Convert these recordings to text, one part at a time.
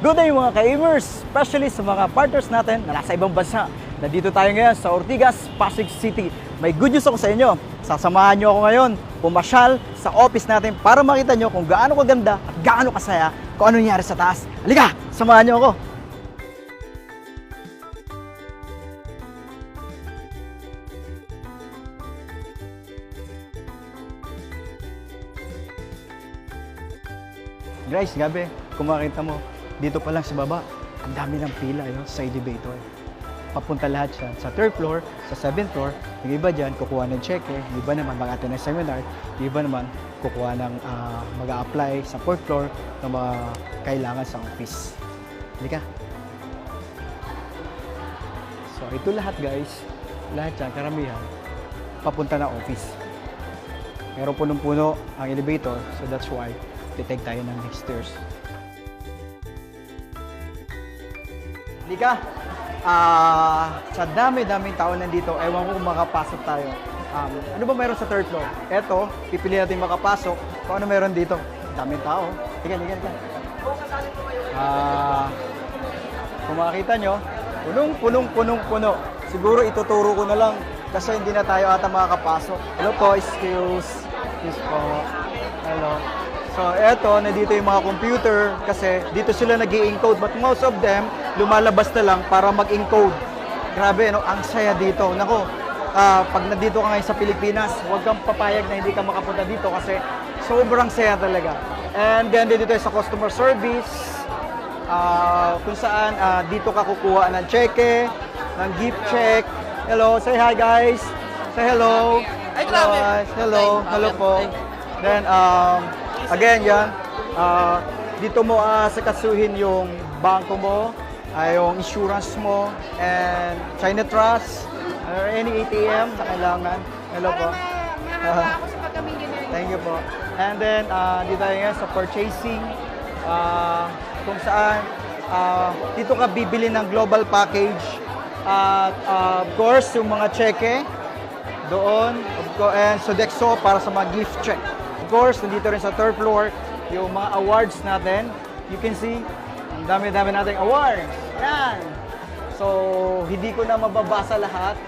Good day mga ka-Amers, especially sa mga partners natin na nasa ibang bansa. Nandito tayo ngayon sa Ortigas, Pasig City. May good news ako sa inyo. Sasamahan nyo ako ngayon pumasyal sa office natin para makita nyo kung gaano kaganda at gaano kasaya kung ano nangyari sa taas. Halika, samahan nyo ako. Guys, gabi, kung makita mo, dito pa lang sa baba, ang dami ng pila yun, sa elevator. Papunta lahat siya sa 3rd floor, sa 7th floor. Yung iba dyan, kukuha ng cheque. Yung iba naman, mag-attend ng seminar. Yung iba naman, kukuha ng mag-a-apply sa 4th floor ng mga kailangan sa office. Halika. So, ito lahat guys, lahat yan, karamihan, papunta na office. Meron punong-puno ang elevator, so that's why titake tayo ng next stairs. Halika! Sa dami-daming tao nandito, ewan ko kung makapasok tayo. Ano ba meron sa 3rd floor? Eto, pipili natin makapasok. Kung ano meron dito? Daming tao. Halika. Kung makakita nyo, punong-puno. Siguro ituturo ko na lang kasi hindi na tayo ata makakapasok. Hello po, excuse po. Hello. So, eto, nandito yung mga computer kasi dito sila nag-i-encode but most of them lumalabas na lang para mag-encode. Grabe, no? Ang saya dito. Nako, pag nandito ka ngayon sa Pilipinas, huwag kang papayag na hindi ka makapunta dito kasi sobrang saya talaga. And then, dito tayo sa customer service, kung saan dito ka kukuha ng cheque, ng gift check. Hello, say hi guys. Say hello. Hello, guys. Hello po. Then, again, yan. Dito mo sakasuhin yung bangko mo, yung insurance mo, and China Trust, or any ATM na kailangan. Hello po. Thank you po. And then, dito tayo ngayon sa purchasing, kung saan dito ka bibili ng global package. Of course, yung mga cheque, doon, and Sodexo para sa mga gift check. Of course, nandito rin sa 3rd floor, yung mga awards natin. You can see, ang dami-dami nating awards. Yan! So, hindi ko na mababasa lahat.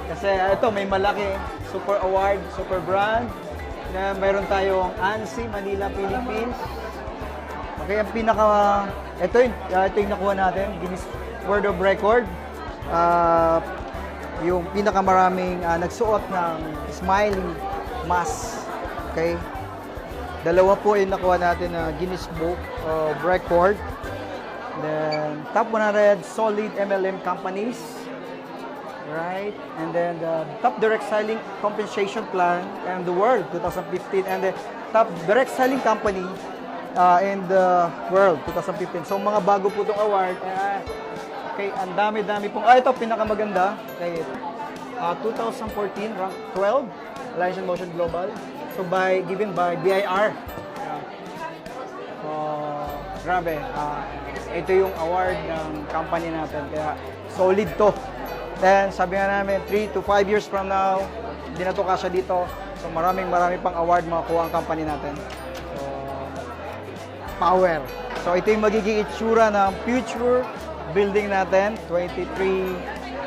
Kasi ito, may malaki. Super award, super brand. Na mayroon tayong ANSI, Manila, Philippines. Okay, ang pinaka... Ito yung nakuha natin, Guinness World of Record. Yung pinakamaraming nagsuot ng smiling mask. Okay? Dalawa po yung nakuha natin na Guinness Book of Record. Then, top 100 solid MLM companies. Right? And then, the top direct selling compensation plan in the world, 2015. And the top direct selling company in the world, 2015. So, mga bago po itong award. Okay, ang dami-dami pong... ito, pinakamaganda. Okay, 2014, rank 12, Alliance in Motion Global. So, given by BIR. Grabe. Ito yung award ng company natin. Kaya, solid to. Then, sabi nga namin, 3 to 5 years from now, hindi na to kasya dito. So, marami pang award makuha ang company natin. So, power. So, ito yung magiging itsura ng future building natin. 23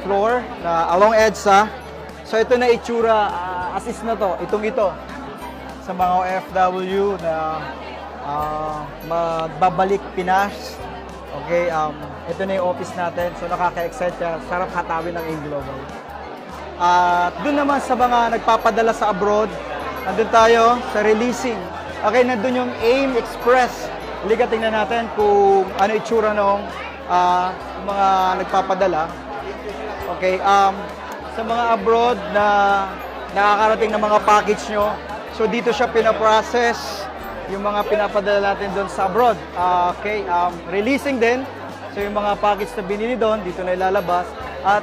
floor na along EDSA. So, ito na itsura. Assist na to. Ito. Sa mga OFW na magbabalik Pinas. Okay, ito na yung office natin. So, nakaka-excite siya. Sarap hatawin ng A-Global. At doon naman sa mga nagpapadala sa abroad, nandun tayo sa releasing. Okay, nandun yung AIM Express. Halika, tingnan natin kung ano itsura ng mga nagpapadala. Okay, sa mga abroad na nakakarating ng mga package nyo, so dito siya pinaprocess yung mga pinapadala natin doon sa abroad. Okay, releasing din. So yung mga package na binili doon, dito na ilalabas. At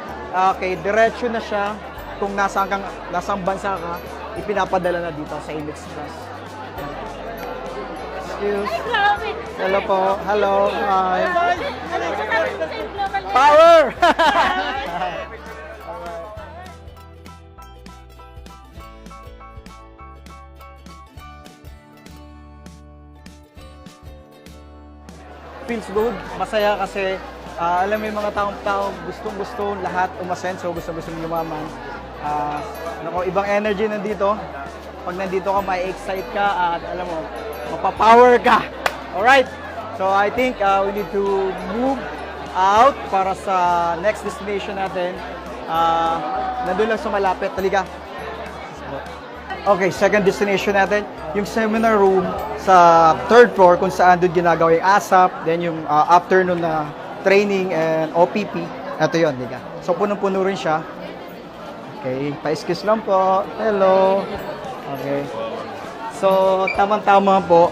okay, diretso na siya kung nasang bansa ka, ipinapadala na dito sa AIM Express. Excuse. Hello po. Hello. Hi. Power! feels good, masaya kasi alam mo yung mga taong gustong-gusto lahat umasenso, gustong-gusto yumaman. Ibang energy nandito. Pag nandito ka, may-excite ka at alam mo, mapapower ka. Alright? So I think we need to move out para sa next destination natin. Nandun lang sa malapit. Halika. Okay, second destination natin, yung seminar room sa third floor kung saan doon ginagawa yung ASAP, then yung afternoon na training and OPP. Ito yun, halika. So punong-puno rin siya. Okay, pa-excuse lang po. Hello. Okay. So, tamang-tama po,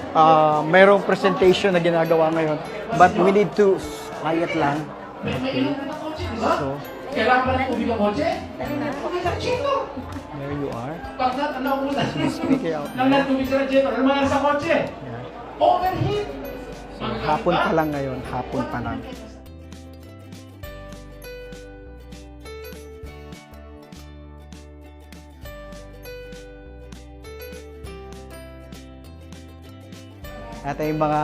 mayroong presentation na ginagawa ngayon. But we need to quiet lang. Okay. So, there you are. Speaking out there. So, hapon pa lang ngayon. Hapon pa lang. At yung mga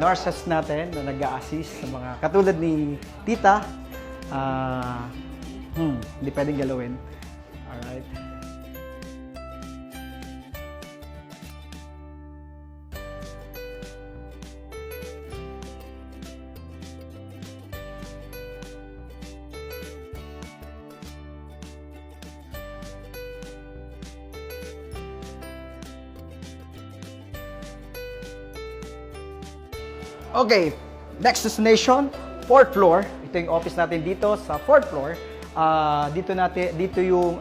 nurses natin na nag-a-assist sa mga katulad ni Tita, hindi pwedeng galawin. Alright. Okay, next destination, 4th floor. Ito yung office natin dito sa 4th floor. Dito yung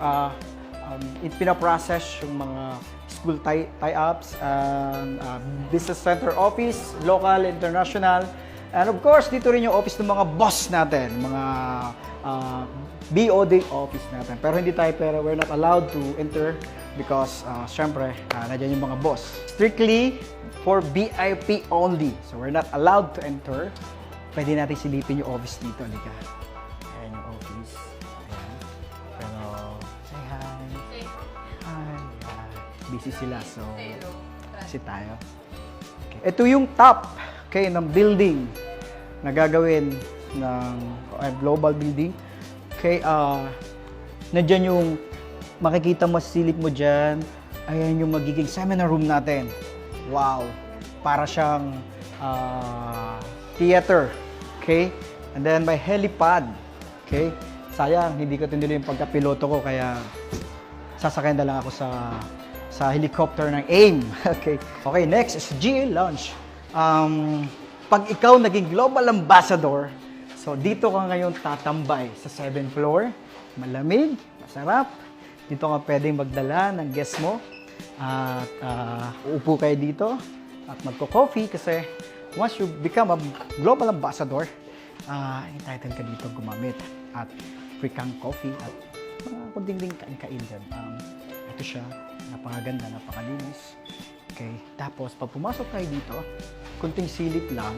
pinaprocess yung mga school tie-ups, business center office, local, international. And of course, dito rin yung office ng mga boss natin, mga BOD office natin. Pero we're not allowed to enter because syempre, nandiyan yung mga boss. Strictly for VIP only. So we're not allowed to enter. Pwede natin silipin yung office dito. Halika. Ayan yung office. Ayan. Pero, say hi. Hi. Busy sila. So, kasi tayo. Okay. Ito yung top ng building na gagawin ng global building. Okay, nandyan yung makikita mo, silip mo dyan. Ayan yung magiging seminar room natin. Wow! Para siyang theater. Okay? And then may helipad. Okay? Sayang, hindi ko tinuloy yung pagkapiloto ko kaya sasakyan na lang ako sa helicopter ng AIM. Okay? Okay, next is GA Lounge. Pag ikaw naging global ambassador, so dito ka ngayon tatambay sa 7th floor. Malamig, masarap. Dito ka pwedeng magdala ng guest mo. At uupo kayo dito at magko-coffee kasi once you become a global ambassador, entitled ka dito gumamit at free kang coffee at mga kunding kain-kain dyan. Ito siya, napakaganda, napakalinis. Okay, tapos pag pumasok kayo dito, kunting silip lang,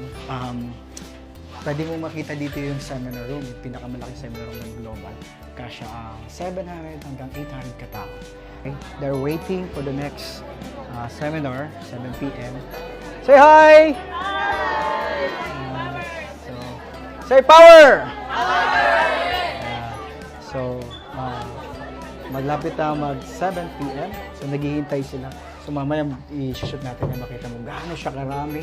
pwede mo makita dito yung seminar room, yung pinakamalaking seminar room ng global. Kasya ang 700 hanggang 800 katao. Okay? They're waiting for the next seminar, 7 p.m. Say hi! Hi! Say power! Power! Maglapit na mag 7 p.m. So, naghihintay sila. So, mamaya i-shoot natin na makita mo gaano siya karami.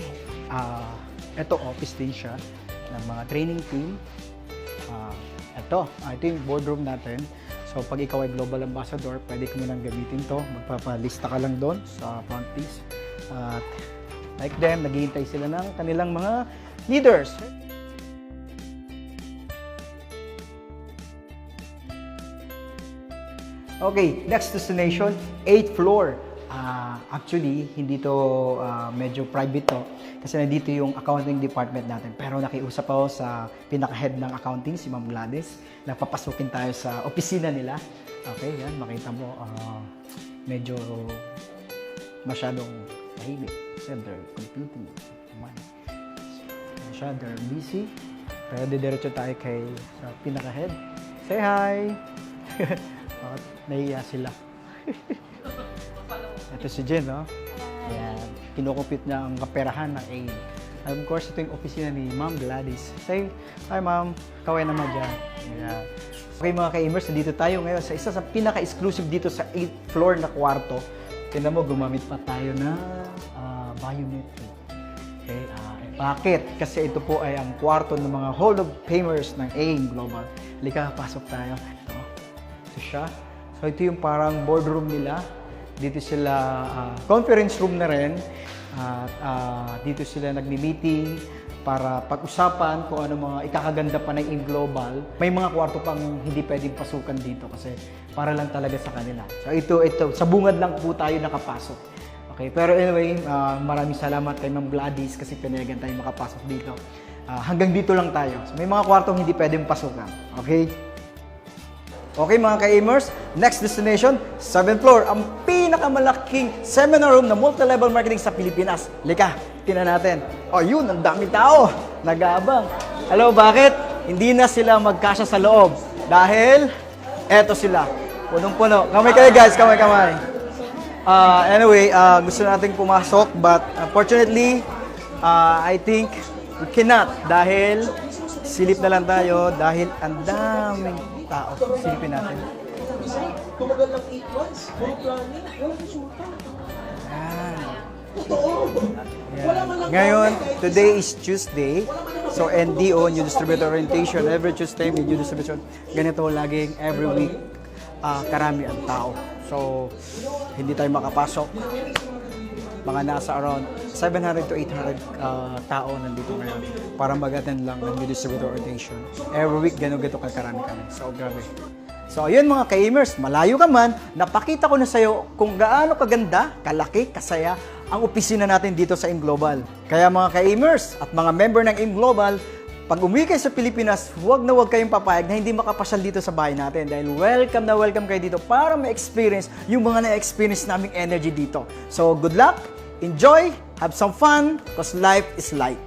Ito, office din siya ng mga training team. Ito yung boardroom natin. So, pag ikaw ay global ambassador, pwede ko munang gamitin to. Magpapalista ka lang doon sa front piece. At like them, naghihintay sila ng kanilang mga leaders. Okay, next destination, 8th floor. Actually, hindi to medyo private to. Kasi nandito yung accounting department natin. Pero nakiusap ako sa pinaka-head ng accounting, si Ma'am Gladys. Napapasukin tayo sa opisina nila. Okay, yan, makita mo, medyo masyadong tahimik. Kasi they're computing. They're busy. Pero didiretso tayo sa pinaka-head. Say hi! Nahiya sila. Ito si Jen, no? Ayan. Kinukumpit niya ang kaperahan ng AIM. Of course, ito yung opisina ni Ma'am Gladys. Say, hi Ma'am, kaway naman dyan. Yeah. Okay mga ka-Amers, nandito tayo ngayon sa isa sa pinaka-exclusive dito sa 8th floor na kwarto. Tignan mo, gumamit pa tayo ng biometric. Okay, bakit? Kasi ito po ay ang kwarto ng mga Hall of Famers ng AIM Global. Halika, pasok tayo. Ito siya. So ito yung parang boardroom nila. Dito sila, conference room na rin. At dito sila nagmi-meeting para pag-usapan kung ano mga ikakaganda pa ng AIM Global. May mga kwarto pang hindi pwedeng pasukan dito kasi para lang talaga sa kanila. So ito, sa bungad lang po tayo nakapasok. Okay, pero anyway, maraming salamat kay Ma'am Gladys kasi pinayagan tayo makapasok dito. Hanggang dito lang tayo. So, may mga kwartong hindi pwedeng pasukan. Okay? Okay mga ka-Amers, next destination, 7th floor, ang pinakamalaking seminar room na multi-level marketing sa Pilipinas. Lika, tingnan natin. Oh, yun, ang daming tao. Nag-aabang. Hello, bakit? Hindi na sila magkasya sa loob. Dahil, eto sila. Punong-puno. Kamay kayo guys, kamay-kamay. Anyway, gusto nating pumasok, but unfortunately, I think we cannot. Dahil, silip na lang tayo. Dahil ang daming tao. Silipin natin. Tumagal ng 8 months, no planning, walang resulta. Totoo. Ngayon, today is Tuesday. So, NDO, New Distributor Orientation. Every Tuesday, may New Distribution. Ganito laging every week, karami ang tao. So, hindi tayo makapasok. Mga nasa around 700 to 800 tao nandito ngayon para mag-attend lang ng New Distributor Orientation. Every week, gano'n-gano'n kakarami kami. So, grabe. So, ayun mga ka-Amers, malayo ka man, napakita ko na sa'yo kung gaano kaganda, kalaki, kasaya ang opisina natin dito sa AIM Global. Kaya mga ka-Amers at mga member ng AIM Global, pag umuwi kayo sa Pilipinas, huwag kayong papayag na hindi makapasyal dito sa bahay natin dahil welcome na welcome kayo dito para ma-experience yung mga na-experience naming energy dito. So, good luck, enjoy, have some fun, because life is light.